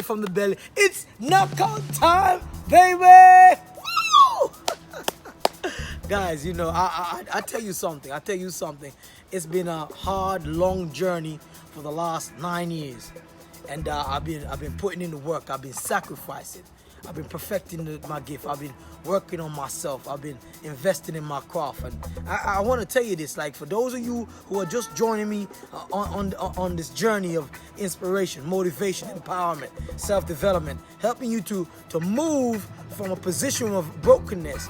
straight from the belly. It's knockout time, baby! Woo! Guys, you know, I tell you something. It's been a hard, long journey for the last 9 years. And I've been putting in the work. I've been sacrificing. I've been perfecting my gift. I've been working on myself. I've been investing in my craft. And I want to tell you this, like, for those of you who are just joining me on this journey of inspiration, motivation, empowerment, self-development, helping you to move from a position of brokenness.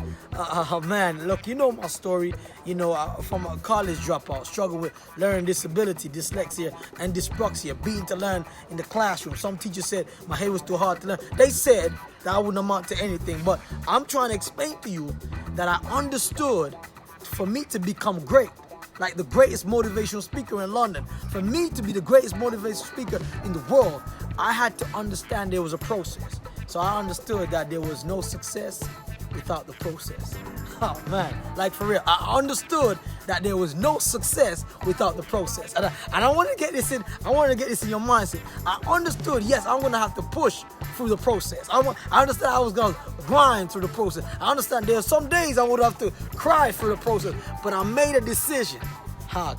Man, look, you know my story. You know, from a college dropout, struggle with learning disability, dyslexia, and dyspraxia, beating to learn in the classroom. Some teachers said my head was too hard to learn. They said that I wouldn't amount to anything, but I'm trying to explain to you that I understood for me to become great, like the greatest motivational speaker in London, for me to be the greatest motivational speaker in the world, I had to understand there was a process. So I understood that there was no success without the process. Oh man, like for real, I understood that there was no success without the process. And I want to get this in. I want to get this in your mindset. I understood, yes, I'm gonna have to push through the process. I understand I was gonna grind through the process. I understand there's some days I would have to cry through the process, but I made a decision.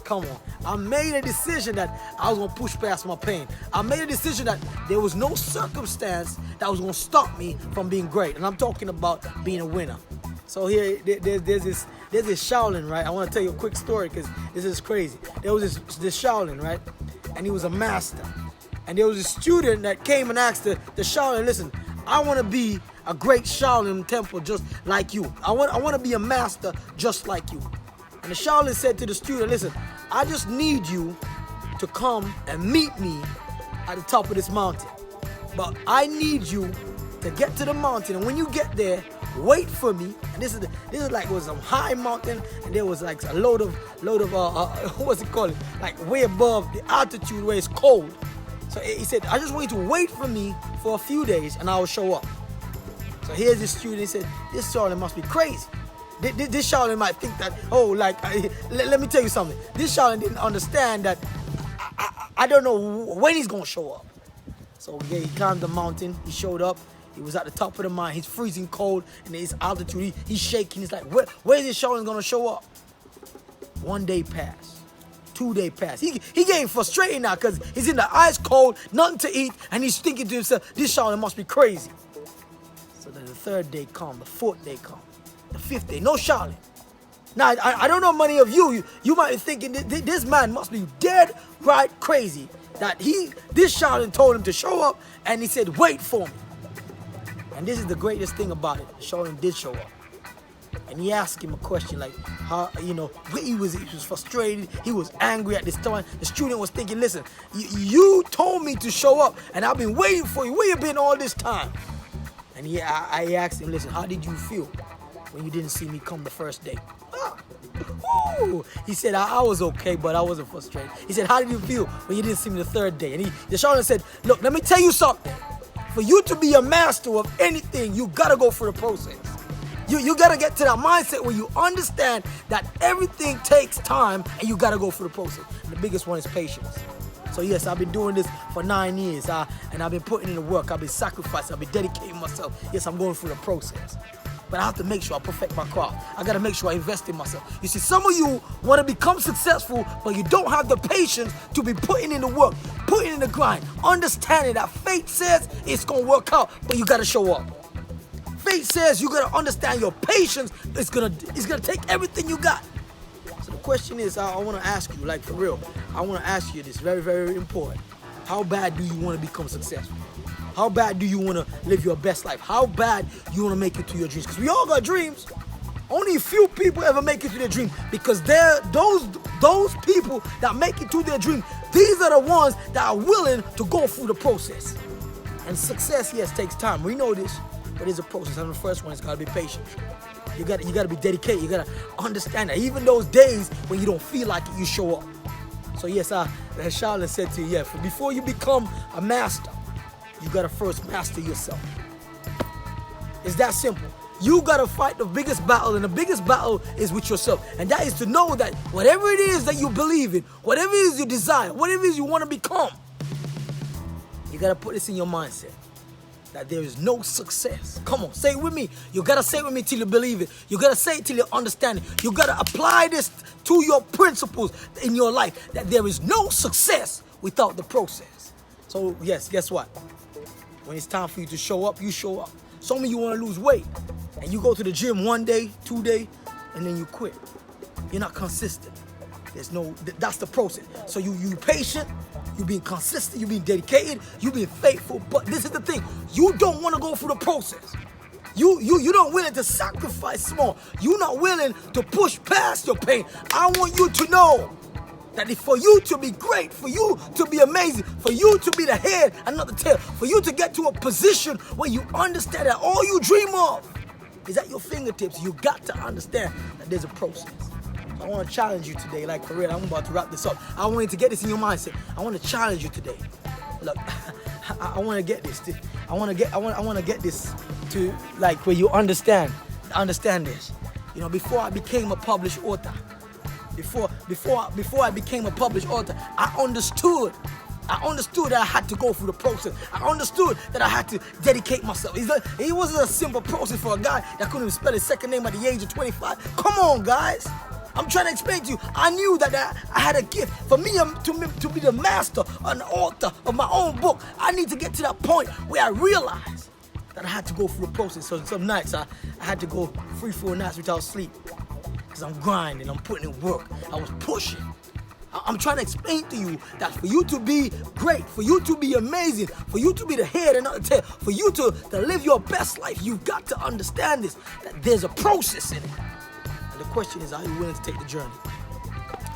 Come on. I made a decision that I was gonna push past my pain. I made a decision that there was no circumstance that was gonna stop me from being great. And I'm talking about being a winner. So here, there's this Shaolin, right? I want to tell you a quick story because this is crazy. There was this Shaolin, right? And he was a master. And there was a student that came and asked the Shaolin, listen, I want to be a great Shaolin temple just like you. I want to be a master just like you. And the Shaolin said to the student, listen, I just need you to come and meet me at the top of this mountain. But I need you to get to the mountain, and when you get there, wait for me. And this is like, it was some high mountain, and there was like a load of what's it called? Like way above the altitude where it's cold. So he said, I just want you to wait for me for a few days, and I will show up. So here's this student. He said, this Shaolin must be crazy. This Shaolin might think that, oh, like, let me tell you something. This Shaolin didn't understand that I don't know when he's gonna show up. So yeah, he climbed the mountain. He showed up. He was at the top of the mountain. He's freezing cold, and his altitude. He's shaking. He's like, where is this Shaolin gonna show up? 1 day passed. 2 days passed. He getting frustrated now because he's in the ice cold, nothing to eat, and he's thinking to himself, this Shaolin must be crazy. So then the 3rd day come, the 4th day come, the 5th day, no Shaolin. Now, I don't know many of you might be thinking this man must be dead right crazy that this Shaolin told him to show up, and he said, wait for me. And this is the greatest thing about it. Shaolin did show up. And he asked him a question like, how, you know, he was frustrated, he was angry at this time. The student was thinking, listen, you told me to show up, and I've been waiting for you. Where you been all this time? And I asked him, listen, how did you feel when you didn't see me come the 1st day? He said, I was okay, but I wasn't frustrated. He said, how did you feel when you didn't see me the 3rd day? And the Shaolin said, look, let me tell you something. For you to be a master of anything, you gotta go through the process. You gotta get to that mindset where you understand that everything takes time, and you gotta go through the process. And the biggest one is patience. So yes, I've been doing this for 9 years, and I've been putting in the work. I've been sacrificing. I've been dedicating myself. Yes, I'm going through the process. But I have to make sure I perfect my craft. I gotta make sure I invest in myself. You see, some of you want to become successful, but you don't have the patience to be putting in the work, putting in the grind, understanding that fate says it's gonna work out, but you gotta show up. Fate says you gotta understand your patience. It's gonna take everything you got. So the question is, I want to ask you, like for real, I want to ask you this, very, very important. How bad do you want to become successful? How bad do you want to live your best life? How bad you want to make it to your dreams? Because we all got dreams. Only a few people ever make it to their dream, because they're those people that make it to their dream. These are the ones that are willing to go through the process. And success, yes, takes time. We know this, but it's a process. And the first one is got to be patient. You got to be dedicated. You got to understand that even those days when you don't feel like it, you show up. So yes, as Shaolin said to you, yeah, before you become a master, you gotta first master yourself. It's that simple. You gotta fight the biggest battle, and the biggest battle is with yourself. And that is to know that whatever it is that you believe in, whatever it is you desire, whatever it is you want to become, you gotta put this in your mindset. That there is no success. Come on, say it with me. You gotta say it with me till you believe it. You gotta say it till you understand it. You gotta apply this to your principles in your life. That there is no success without the process. So yes, guess what? When it's time for you to show up, you show up. Some of you wanna lose weight and you go to the gym 1 day, 2 days, and then you quit. You're not consistent. That's the process. So you patient, you being consistent, you being dedicated, you being faithful. But this is the thing, you don't want to go through the process. You're not willing to sacrifice small. You're not willing to push past your pain. I want you to know that for you to be great, for you to be amazing, for you to be the head and not the tail, for you to get to a position where you understand that all you dream of is at your fingertips, you got to understand that there's a process. I want to challenge you today, like for real. I'm about to wrap this up. I want you to get this in your mindset. I want to challenge you today. Look, I want to get this. I want to get this to like where you understand this. You know, before I became a published author, before I became a published author, I understood that I had to go through the process. I understood that I had to dedicate myself. It wasn't a simple process for a guy that couldn't even spell his second name at the age of 25. Come on, guys. I'm trying to explain to you. I knew that I had a gift. For me to be the master, an author of my own book, I need to get to that point where I realized that I had to go through the process. So some nights I had to go 3-4 nights without sleep because I'm grinding, I'm putting in work, I was pushing. I'm trying to explain to you that for you to be great, for you to be amazing, for you to be the head and not the tail, for you to live your best life, you've got to understand this, that there's a process in it. And the question is, are you willing to take the journey?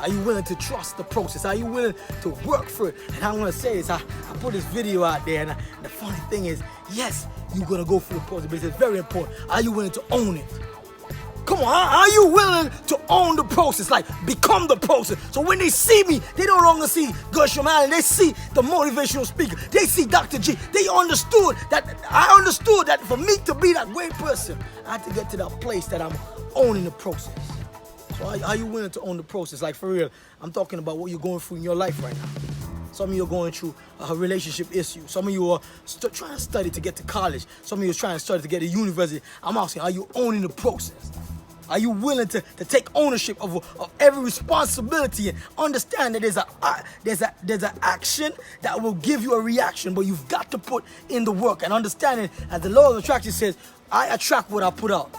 Are you willing to trust the process? Are you willing to work for it? And I want to say is, I put this video out there, and the funny thing is, yes, you're going to go through the process, but it's very important. Are you willing to own it? Come on, are you willing to own the process? Like, become the process. So when they see me, they no longer see Gershom Allen. They see the motivational speaker. They see Dr. G. I understood that for me to be that great person, I had to get to that place that I'm owning the process. So are you willing to own the process? Like, for real, I'm talking about what you're going through in your life right now. Some of you are going through a relationship issue. Some of you are trying to study to get to college. Some of you are trying to study to get to university. I'm asking, are you owning the process? Are you willing to take ownership of every responsibility and understand that there's an action that will give you a reaction, but you've got to put in the work and understanding, as the law of attraction says, I attract what I put out.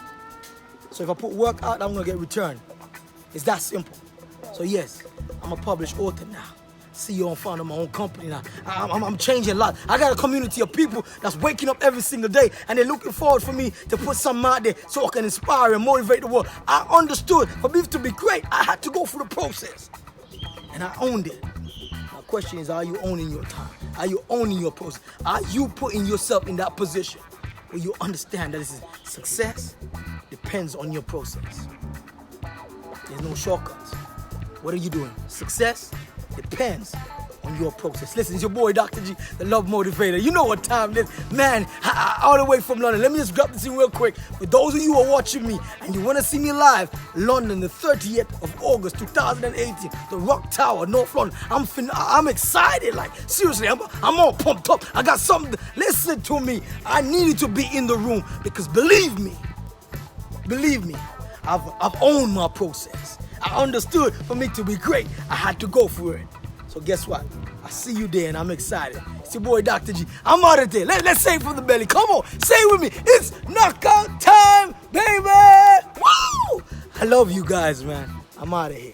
So if I put work out, I'm going to get returned. It's that simple. So yes, I'm a published author now. CEO and founder of my own company now. I'm changing a lot. I got a community of people that's waking up every single day and they're looking forward for me to put something out there so I can inspire and motivate the world. I understood for me to be great, I had to go through the process. And I owned it. My question is, are you owning your time? Are you owning your process? Are you putting yourself in that position where you understand that this is success depends on your process? There's no shortcuts. What are you doing? Success depends on your process. Listen, it's your boy Dr. G, the Love Motivator. You know what time it is. Man, all the way from London. Let me just drop this in real quick. For those of you who are watching me and you want to see me live, London, the 30th of August, 2018, the Rock Tower, North London. I'm excited. Like, seriously, I'm all pumped up. I got something. Listen to me. I needed to be in the room because believe me, I've owned my process. I understood for me to be great, I had to go for it. So guess what? I see you there and I'm excited. It's your boy Dr. G. I'm out of there. Let's say it from the belly. Come on, say it with me. It's knockout time, baby! Woo! I love you guys, man. I'm out of here.